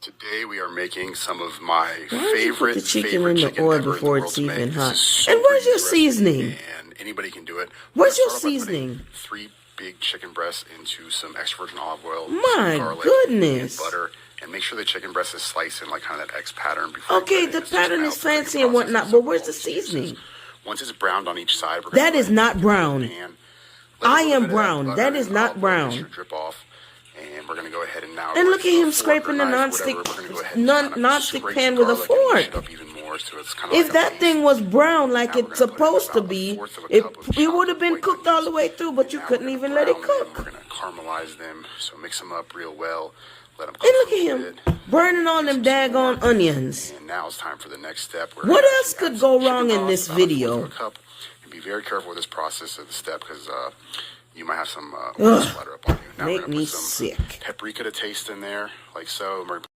Today we are making some of my Why favorite put the chicken favorite in the chicken oil ever in the before world it's to make. even This hot? is super And where's your easy recipe, seasoning? and anybody can do it. Where's We're your gonna start off by putting seasoning? 3 big chicken breasts into some extra virgin olive oil, My some garlic, goodness. and butter, and make sure the chicken breast is sliced in like kind of that X pattern before. Okay, you put it in. the It's just pattern gonna is help the cooking fancy and process whatnot, so but where's the all juices. seasoning? Once it's browned on each side, we're That gonna is not brown. let it I a little am bit of brown. butter That is and not olive oil brown. mixture drip off. And we're going to go ahead and now And look at him fork or scraping the knife, non-stick whatever, we're gonna go ahead and kind of non-stick scrape pan the with a garlic and mash fork. it up even more, so it's kind of If like a that paste. thing was brown like Now we're it's gonna put in supposed to about be, 1/4 of a it cup of would chopped have been white cooked all the onions. way through, but you Now couldn't we're even gonna let it brown them. cook. We're going to caramelize them, so mix them up real well. Let them cook And look for a at little him bit. burning all them daggone onions. And now it's time for the next step. We're What gonna else actually could add go some wrong chicken in broth, this about 1/4 video? of a cup. And be very careful with this process of the step because you might have some Ugh. splatter up on you. Now we're Make going to me put some sick. paprika to taste in there, like so.